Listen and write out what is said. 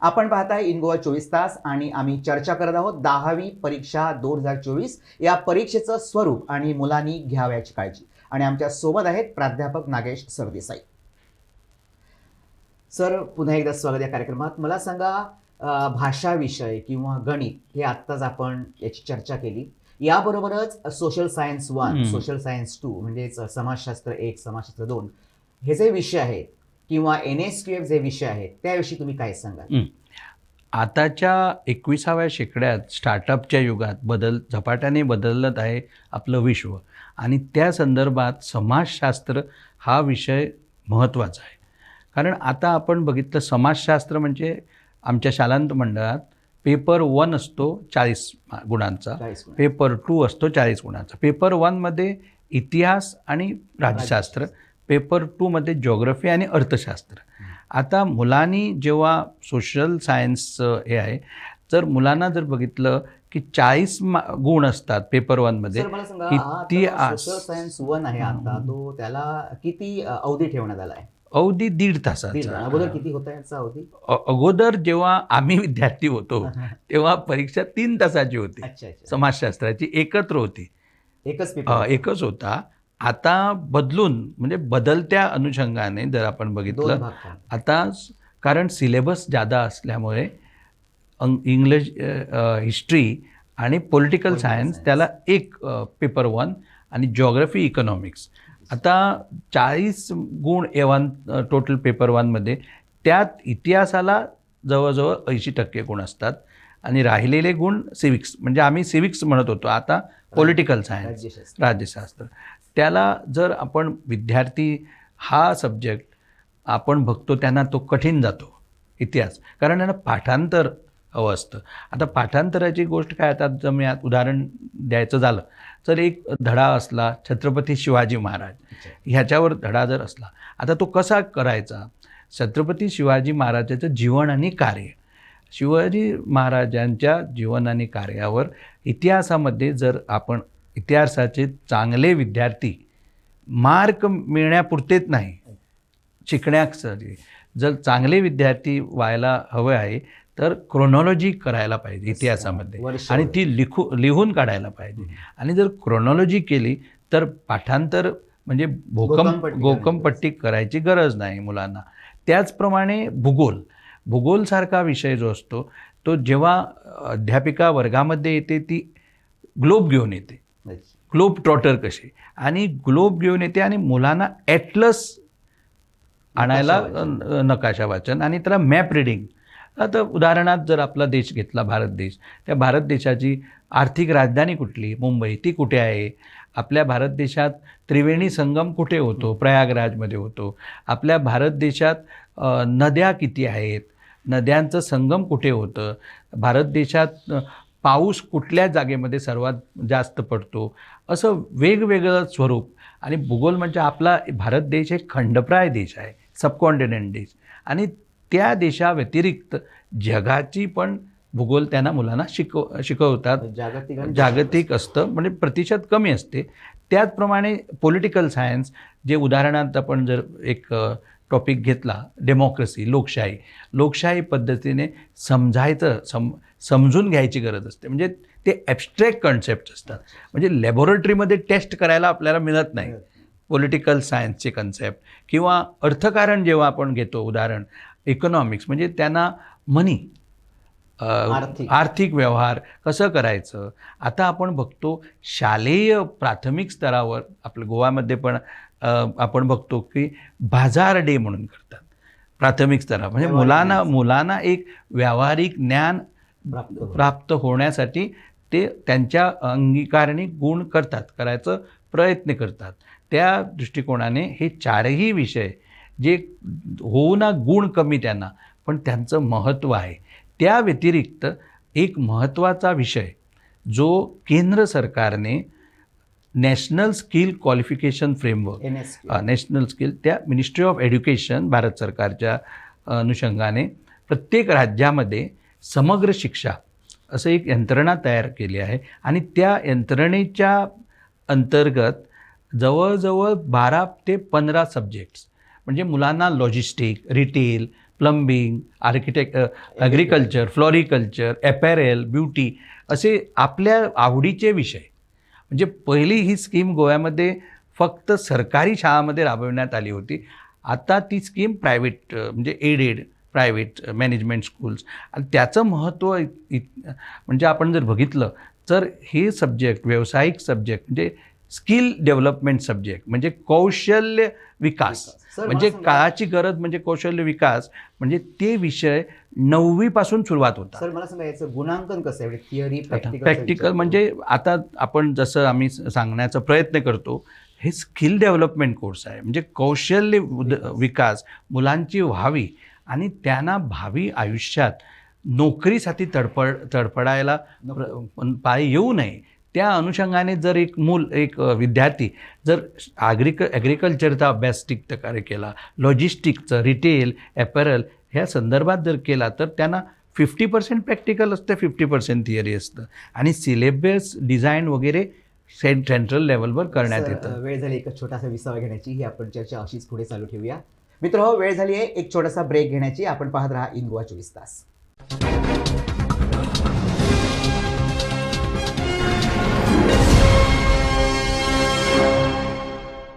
आपण पाहताय इन गोवा 24 तास आणि आम्ही चर्चा करत आहोत 10वी परीक्षा 2024 या परीक्षेचं स्वरूप आणि मुलांनी घ्यावयाची काळजी. आणि आमच्या सोबत आहेत प्राध्यापक नागेश सरदेसाई. सर, पुन्हा एकदा स्वागत या कार्यक्रमात. मला सांगा, भाषा विषय किंवा गणित हे आत्ताच आपण याची चर्चा केली, याबरोबरच सोशल सायन्स 1, सोशल सायन्स 2 म्हणजेच समाजशास्त्र 1, समाजशास्त्र 2 हे जे विषय आहेत किंवा NSQF जे विषय आहेत त्याविषयी तुम्ही काय सांगाल? आताच्या 21व्या शेकड्यात स्टार्टअपच्या युगात झपाट्याने बदलत आहे आपलं विश्व, आणि त्या संदर्भात समाजशास्त्र हा विषय महत्त्वाचा आहे. कारण आता आपण बघितलं, समाजशास्त्र म्हणजे आमच्या शालांत मंडळात पेपर 1 असतो 40 गुणांचा, पेपर 2 असतो 40 गुणांचा. पेपर 1मध्ये इतिहास आणि राज्यशास्त्र, पेपर 2मध्ये जिओग्राफी आणि अर्थशास्त्र. आता मुलांनी जेव्हा सोशल सायन्सचं हे आहे, तर मुलांना जर बघितलं की 40 गुण असतात पेपर 1मध्ये. सोशल सायन्स 1 आहे आता, तो त्याला किती अवधी ठेवण्यात आला आहे? अवधी 1.5 तासाचा. अगोदर किती होता याचा अवधी? अगोदर जेव्हा आम्ही विद्यार्थी होतो तेव्हा परीक्षा 3 तासाची होती. समाजशास्त्राची एकत्र होती, एकच होता. आता बदलून, म्हणजे बदलत्या अनुषंगाने जर आपण बघितलं आता, कारण सिलेबस जादा असल्यामुळे इंग्लिश, हिस्ट्री आणि पॉलिटिकल सायन्स त्याला एक पेपर 1 आणि जिओग्राफी, इकॉनॉमिक्स. आता 40 गुण A1 टोटल पेपर 1मध्ये. त्यात इतिहासाला जवळजवळ 80% गुण असतात आणि राहिलेले गुण सिविक्स, म्हणजे आम्ही सिविक्स म्हणत होतो, आता पॉलिटिकल सायन्स, राज्यशास्त्र. त्याला जर आपण विद्यार्थी हा सब्जेक्ट आपण बघतो त्यांना तो कठीण जातो इतिहास, कारण त्यांना पाठांतर हवं असतं. आता पाठांतराची गोष्ट काय, आता जर मी उदाहरण द्यायचं झालं तर एक धडा असला छत्रपती शिवाजी महाराज ह्याच्यावर धडा जर असला, आता तो कसा करायचा? छत्रपती शिवाजी महाराजांचं जीवन आणि कार्य, शिवाजी महाराजांच्या जीवन आणि कार्यावर इतिहासामध्ये जर आपण इतिहासाचे चांगले विद्यार्थी, मार्क मिळण्यापुरतेच नाही, शिकण्यासाठी जर चांगले विद्यार्थी व्हायला हवे आहे तर क्रोनॉलॉजी करायला पाहिजे इतिहासामध्ये, आणि ती लिहून काढायला पाहिजे. आणि जर क्रोनॉलॉजी केली तर पाठांतर म्हणजे भोकमपट्टी करायची गरज नाही मुलांना. त्याचप्रमाणे भूगोलसारखा विषय जो असतो, तो जेव्हा अध्यापिका वर्गामध्ये येते ती ग्लोब घेऊन येते, ग्लोब ट्रॉटर कसे, आणि ग्लोब घेऊन येते आणि मुलांना ॲटलस आणायला, नकाशा वाचन आणि त्याला मॅप रिडिंग. आता उदाहरणार्थ जर आपला देश घेतला, भारत देश, त्या भारत देशाची आर्थिक राजधानी कुठली, मुंबई, ती कुठे आहे? आपल्या भारत देशात त्रिवेणी संगम कुठे होतो? प्रयागराजमध्ये होतो. आपल्या भारत देशात नद्या किती आहेत? नद्यांचं संगम कुठे होतं? भारत देशात पाऊस कुठल्या जागेमध्ये सर्वात जास्त पडतो? असं वेगवेगळं स्वरूप. आणि भूगोल म्हणजे आपला भारत देश एक खंडप्राय देश आहे, सबकॉन्टिनेंट देश, आणि त्या देशाव्यतिरिक्त जगाची पण भूगोल त्यांना मुलांना शिकवतात. जागतिक असतं, म्हणजे प्रतिशत कमी असते. त्याचप्रमाणे पॉलिटिकल सायन्स, जे उदाहरणार्थ आपण जर एक टॉपिक घेतला, डेमोक्रेसी, लोकशाही पद्धतीने समजून घ्यायची गरज असते. म्हणजे ते ॲब्स्ट्रॅक्ट कन्सेप्ट असतात, म्हणजे लॅबोरेटरीमध्ये टेस्ट करायला आपल्याला मिळत नाही पॉलिटिकल सायन्सचे कन्सेप्ट. किंवा अर्थकारण जेव्हा आपण घेतो उदाहरण, इकॉनॉमिक्स म्हणजे त्यांना मनी, आर्थिक व्यवहार कसं करायचं. आता आपण बघतो शालेय प्राथमिक स्तरावर आपल्या गोव्यामध्ये पण आपण बघतो की बाजार डे म्हणून करतात प्राथमिक स्तरावर, म्हणजे मुलांना एक व्यावहारिक ज्ञान प्राप्त होण्यासाठी ते त्यांच्या अंगीकारणी गुण करायचं प्रयत्न करतात. त्या दृष्टिकोनाने हे 4ही विषय जे होऊना गुण कमी त्यांना, पण त्यांचं महत्त्व आहे. त्या व्यतिरिक्त एक महत्त्वाचा विषय जो केंद्र सरकारने national skill qualification framework, national skill, त्या मिनिस्ट्री ऑफ एज्युकेशन भारत सरकारच्या अनुषंगाने प्रत्येक राज्यामध्ये समग्र शिक्षा असं एक यंत्रणा तयार केली आहे. आणि त्या यंत्रणेच्या अंतर्गत जवळजवळ 12 ते 15 सब्जेक्ट्स, म्हणजे मुलांना logistic, retail, plumbing, agriculture, floriculture, apparel, beauty असे आपल्या आवडीचे विषय. म्हणजे पहिली ही स्कीम गोव्यामध्ये फक्त सरकारी शाळामध्ये राबविण्यात आली होती. आता ती स्कीम प्रायव्हेट म्हणजे एडेड प्रायव्हेट मॅनेजमेंट स्कूल्स, आणि त्याचं महत्त्व म्हणजे आपण जर बघितलं तर हे सब्जेक्ट व्यावसायिक सब्जेक्ट म्हणजे स्किल डेव्हलपमेंट सब्जेक्ट म्हणजे कौशल्य विकास, म्हणजे काळाची गरज म्हणजे कौशल्य विकास, म्हणजे ते विषय 9वी पासून सुरुवात होता. सर मला सांगा याचं गुणांकन कसं आहे, थिअरी प्रॅक्टिकल म्हणजे आता आपण जसं आम्ही सांगण्याचा प्रयत्न करतो, हे स्किल डेव्हलपमेंट कोर्स आहे. म्हणजे कौशल्य विकास मुलांची व्हावी आणि त्यांना भावी आयुष्यात नोकरीसाठी तडपडायला पाय येऊ नये, त्या अनुषंगाने जर एक विद्यार्थी जर ॲग्रिकल्चरचा अभ्यास कार्य केला, लॉजिस्टिकचं, रिटेल, ॲपॅरल ह्या संदर्भात जर केला तर त्यांना 50% प्रॅक्टिकल असतं, 50% थिअरी असतं, आणि सिलेबस डिझाईन वगैरे सेंट्रल लेवलवर करण्यात येतं. वेळ झाली एक छोटासा विसावा घेण्याची, ही आपण चर्चा अशीच पुढे चालू ठेवूया. मित्र, वेळ झाली आहे एक छोटासा ब्रेक घेण्याची. आपण पाहत राहा इन गोवा 24 तास.